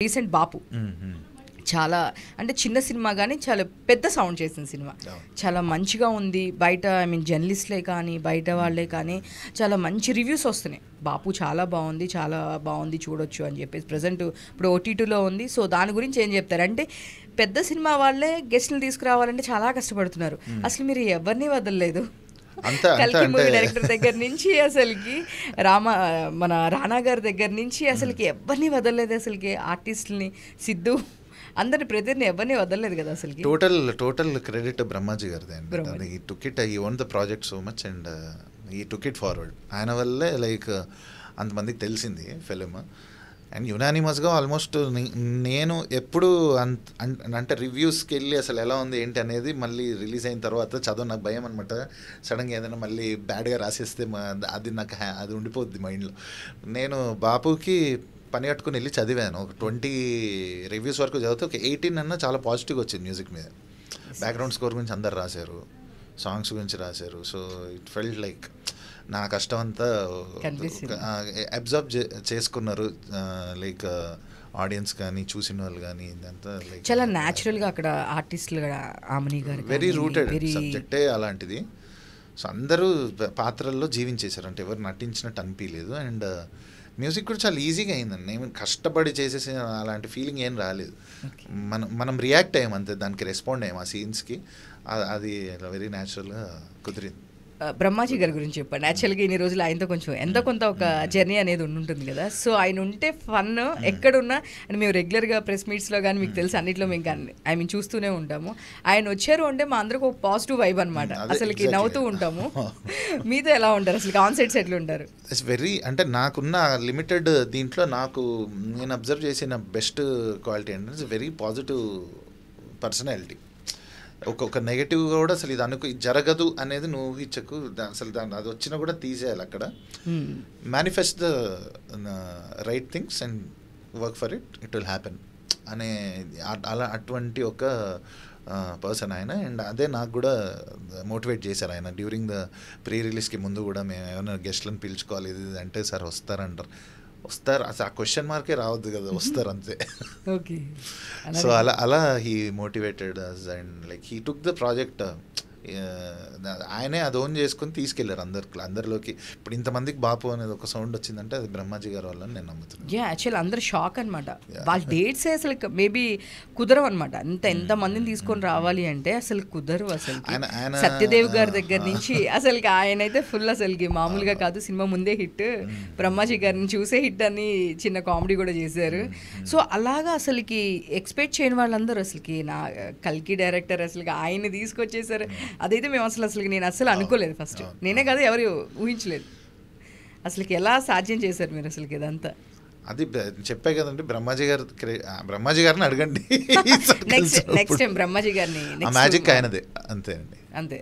Recent బాపు చాలా అంటే చిన్న సినిమా కానీ చాలా పెద్ద సౌండ్ చేసిన సినిమా చాలా మంచిగా ఉంది. బయట ఐ మీన్ జర్నలిస్ట్లే కానీ బయట వాళ్ళే కానీ చాలా మంచి రివ్యూస్ వస్తున్నాయి. బాపు చాలా బాగుంది చూడొచ్చు అని చెప్పేసి ప్రజెంట్ ఇప్పుడు ఓటీటీలో ఉంది. సో దాని గురించి ఏం చెప్తారంటే పెద్ద సినిమా వాళ్ళే గెస్టులు తీసుకురావాలంటే చాలా కష్టపడుతున్నారు. అసలు మీరు ఎవరిని వదలలేదు. కల్కి మూవీ డైరెక్టర్ దగ్గర నుంచి అసలుకి మన రానా గారి దగ్గర నుంచి అసలుకి ఎవరిని వదలలేదు. అసలుకి ఆర్టిస్టులని సిద్ధు అందరిని ప్రతిని ఎవరిని వదలలేదు కదా. అసలు టోటల్ క్రెడిట్ బ్రహ్మాజీ గారిది అండి. ఈ టుక్ ఇట్ ఈ own the project so much and ఈ టుక్ ఇట్ ఫార్వర్డ్. ఆయన వల్లే లైక్ అంతమందికి తెలిసింది ఫిలిం అండ్ యునానిమస్గా ఆల్మోస్ట్ నేను ఎప్పుడు అంటే రివ్యూస్కి వెళ్ళి అసలు ఎలా ఉంది ఏంటి అనేది మళ్ళీ రిలీజ్ అయిన తర్వాత చదువు నాకు భయం అనమాట. సడన్గా ఏదైనా మళ్ళీ బ్యాడ్గా రాసేస్తే అది నాకు అది ఉండిపోద్ది మైండ్లో. నేను బాపుకి పని కట్టుకుని వెళ్ళి చదివాను. ఒక 20 రివ్యూస్ వరకు చదివితే ఒక 18 అన్నా చాలా పాజిటివ్గా వచ్చింది. మ్యూజిక్ మీద బ్యాక్గ్రౌండ్ స్కోర్ గురించి అందరు రాశారు, సాంగ్స్ గురించి రాశారు. సో ఇట్ ఫెల్ట్ లైక్ నా కష్టం అంతా అబ్జర్వ్ చేసుకున్నారు లైక్ ఆడియన్స్ కానీ చూసిన వాళ్ళు కానీ. ఇదంతా లైక్ చాలా న్యాచురల్గా అక్కడ ఆర్టిస్టులు ఆమని గారు వెరీ రూటెడ్ సబ్జెక్టే అలాంటిది. సో అందరూ పాత్రల్లో జీవించేశారు, అంటే ఎవరు నటించినట్టు అనిపించలేదు. అండ్ మ్యూజిక్ కూడా చాలా ఈజీగా అయిందండి. నేను కష్టపడి చేసేసి అలాంటి ఫీలింగ్ ఏం రాలేదు. మనం రియాక్ట్ అయ్యాం అంతే, దానికి రెస్పాండ్ అయ్యాం ఆ సీన్స్కి. అది వెరీ న్యాచురల్గా కుదిరింది. బ్రహ్మాజీ గారి గురించి చెప్పండి. యాక్చువల్గా ఇన్ని రోజులు ఆయనతో కొంచెం ఎంత కొంత ఒక జర్నీ అనేది ఉంటుంది కదా. సో ఆయన ఉంటే ఫన్ ఎక్కడున్నా అండ్ మేము రెగ్యులర్గా ప్రెస్ మీట్స్లో కానీ మీకు తెలుసు అన్నింటిలో మేము కానీ ఐ మీన్ చూస్తూనే ఉంటాము. ఆయన వచ్చారు అంటే మా అందరికి ఒక పాజిటివ్ వైబ్ అనమాట. అసలుకి నవ్వుతూ ఉంటాము. మీతో ఎలా ఉంటారు అసలు? ఆన్ సెట్స్ ఎట్లా ఉంటారు? ఇట్స్ వెరీ అంటే నాకున్న లిమిటెడ్ దీంట్లో నేను అబ్జర్వ్ చేసిన బెస్ట్ క్వాలిటీ ఏంటంటే వెరీ పాజిటివ్ పర్సనాలిటీ. ఒక నెగటివ్ కూడా అసలు ఇది జరగదు అనేది నువ్వు ఊహించకు. అసలు అది వచ్చినా కూడా తీసేయాలి అక్కడ. Manifest the right things and work for it will happen అనే అటువంటి ఒక పర్సన్ ఆయన. అండ్ అదే నాకు కూడా మోటివేట్ చేశారు ఆయన. డ్యూరింగ్ ద ప్రీ రిలీజ్కి ముందు కూడా మేము ఏమైనా గెస్ట్లను పిలుచుకోవాలి ఇది అంటే సార్ వస్తారు అసలు ఆ క్వశ్చన్ మార్కే రావద్దు కదా, వస్తారు అంతే. సో అలా he motivated us and like he took the project. ఆయనే అది ఓన్ చేసుకుని తీసుకెళ్లారు అందరిలోకి. ఇప్పుడు ఇంతమందికి బాపు అనేది ఒక సౌండ్ వచ్చిందంటే అది బ్రహ్మాజీ గారు వల్ల నేను నమ్ముతున్నాను. యాక్చువల్ అందరు షాక్ అనమాట. వాళ్ళ డేట్స్ అసలు మేబీ కుదరవు అనమాట. ఎంత మందిని తీసుకొని రావాలి అంటే అసలు కుదరవు. అసలు సత్యదేవ్ గారి దగ్గర నుంచి అసలు ఆయన అయితే ఫుల్ అసలుకి మామూలుగా కాదు. సినిమా ముందే హిట్, బ్రహ్మాజీ గారిని చూసే హిట్ అని చిన్న కామెడీ కూడా చేశారు. సో అలాగా అసలుకి ఎక్స్పెక్ట్ చేయని వాళ్ళందరూ అసలుకి నా కల్కి డైరెక్టర్ అసలుకి ఆయన్ని తీసుకొచ్చేసారు. అదైతే మేము అసలు నేను అసలు అనుకోలేదు. ఫస్ట్ నేనే కదా ఎవరు ఊహించలేదు. అసలుకి ఎలా సాధ్యం చేశారు మీరు అసలుకి ఇదంతా? అది చెప్పే కదండి, బ్రహ్మాజీ గారిని అడగండి. నెక్స్ట్ టైం బ్రహ్మాజీ గారిని మ్యాజిక్ ఆయనదే అంతే అండి. అంతే.